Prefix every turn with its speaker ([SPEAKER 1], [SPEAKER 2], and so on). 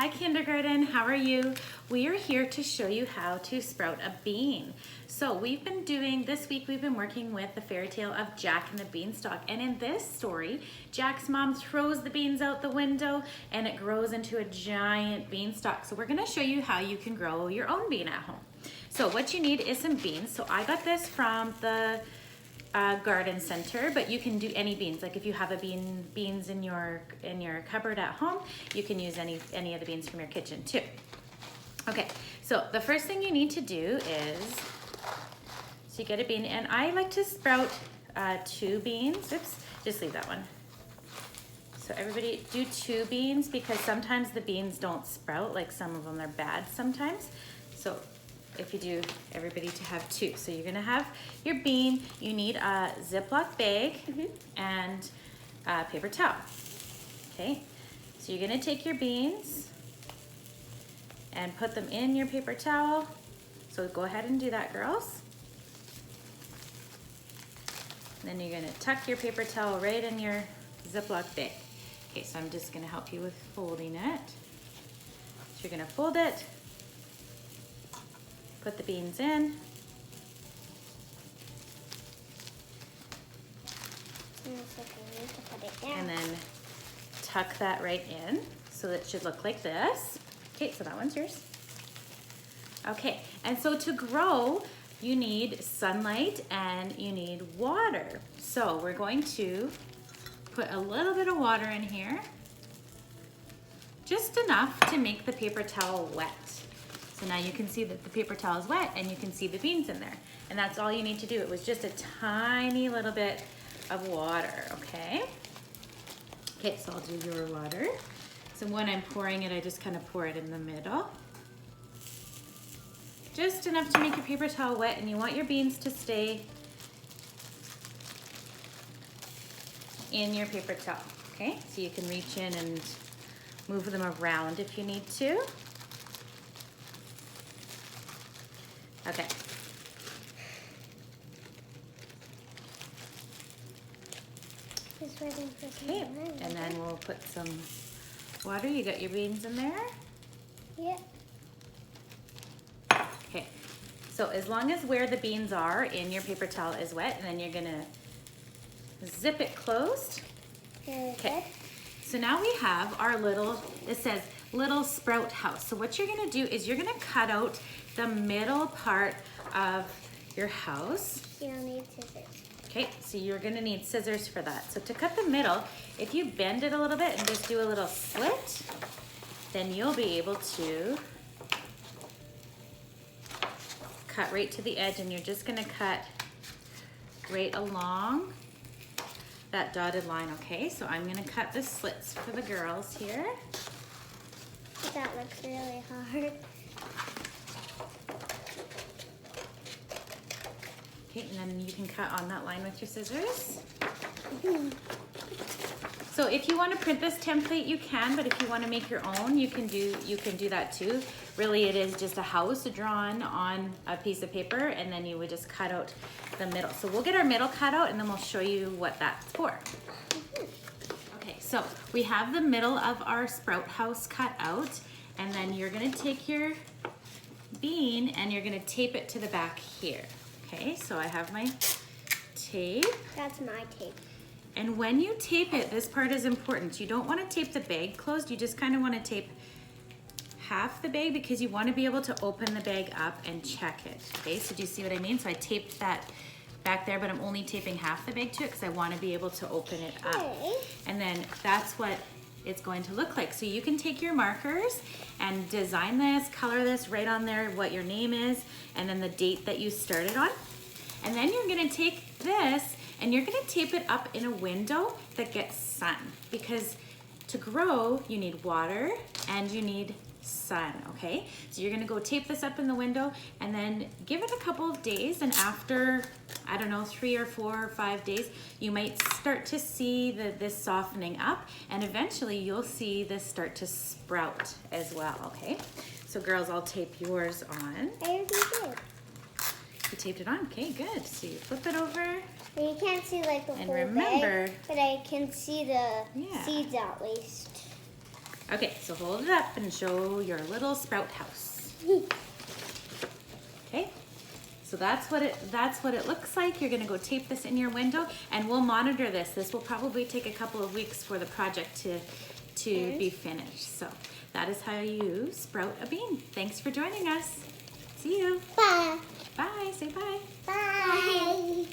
[SPEAKER 1] Hi kindergarten, how are you? We are here to show you how to sprout a bean. So this week we've been working with the fairy tale of Jack and the Beanstalk. And in this story, Jack's mom throws the beans out the window and it grows into a giant beanstalk. So we're gonna show you how you can grow your own bean at home. So what you need is some beans. So I got this from the garden center, but you can do any beans. Like if you have beans in your cupboard at home, you can use any of the beans from your kitchen too. Okay, so the first thing you need to do is, so you get a bean, and I like to sprout 2 beans. Oops, just leave that one. So everybody do 2 beans because sometimes the beans don't sprout, like some of them are bad sometimes. So if you do, everybody to have 2. So you're gonna have your bean, you need a ziploc bag and a paper towel. Okay, so you're gonna take your beans and put them in your paper towel. So go ahead and do that, girls. And then you're gonna tuck your paper towel right in your ziploc bag. Okay, so I'm just gonna help you with folding it. So you're gonna fold it, put the beans in. And then tuck that right in. So it should look like this. Okay, so that one's yours. Okay, and so to grow, you need sunlight and you need water. So we're going to put a little bit of water in here, just enough to make the paper towel wet. So now you can see that the paper towel is wet and you can see the beans in there. And that's all you need to do. It was just a tiny little bit of water, okay? Okay, so I'll do your water. So when I'm pouring it, I just kind of pour it in the middle. Just enough to make your paper towel wet, and you want your beans to stay in your paper towel, okay? So you can reach in and move them around if you need to. Okay. Okay, and then we'll put some water. You got your beans in there?
[SPEAKER 2] Yeah.
[SPEAKER 1] Okay, so as long as where the beans are in your paper towel is wet, and then you're gonna zip it closed. Okay, so now we have our it says little sprout house. So what you're gonna do is you're gonna cut out the middle part of your house.
[SPEAKER 2] You'll need scissors.
[SPEAKER 1] Okay, so you're gonna need scissors for that. So to cut the middle, if you bend it a little bit and just do a little slit, then you'll be able to cut right to the edge, and you're just gonna cut right along that dotted line, okay? So I'm gonna cut the slits for the girls here.
[SPEAKER 2] That looks really hard.
[SPEAKER 1] Okay, and then you can cut on that line with your scissors. So if you want to print this template, you can, but if you want to make your own, you can do that too. Really, it is just a house drawn on a piece of paper, and then you would just cut out the middle. So we'll get our middle cut out, and then we'll show you what that's for. Okay, so we have the middle of our sprout house cut out, and then you're gonna take your bean and you're gonna tape it to the back here. Okay, so I have my tape.
[SPEAKER 2] That's my tape.
[SPEAKER 1] And when you tape it, this part is important. You don't want to tape the bag closed. You just kind of want to tape half the bag because you want to be able to open the bag up and check it. Okay, so do you see what I mean? So I taped that back there, but I'm only taping half the bag to it because I want to be able to open it up.
[SPEAKER 2] Okay.
[SPEAKER 1] And then that's what it's going to look like. So you can take your markers and design this, color this, write on there what your name is, and then the date that you started on. And then you're gonna take this and you're gonna tape it up in a window that gets sun, because to grow, you need water and you need sun, okay? So you're gonna go tape this up in the window and then give it a couple of days, and after, I don't know, 3 or 4 or 5 days, you might start to see this softening up, and eventually you'll see this start to sprout as well, okay? So girls, I'll tape yours on.
[SPEAKER 2] I already did.
[SPEAKER 1] You taped it on, okay, good. So you flip it over.
[SPEAKER 2] But you can't see like the
[SPEAKER 1] And
[SPEAKER 2] whole
[SPEAKER 1] remember,
[SPEAKER 2] bag, but I can see the
[SPEAKER 1] Yeah.
[SPEAKER 2] seeds at least.
[SPEAKER 1] Okay, so hold it up and show your little sprout house. Okay, so that's what it looks like. You're gonna go tape this in your window, and we'll monitor this. This will probably take a couple of weeks for the project to be finished. So that is how you sprout a bean. Thanks for joining us. See you.
[SPEAKER 2] Bye.
[SPEAKER 1] Bye. Say bye.
[SPEAKER 2] Bye.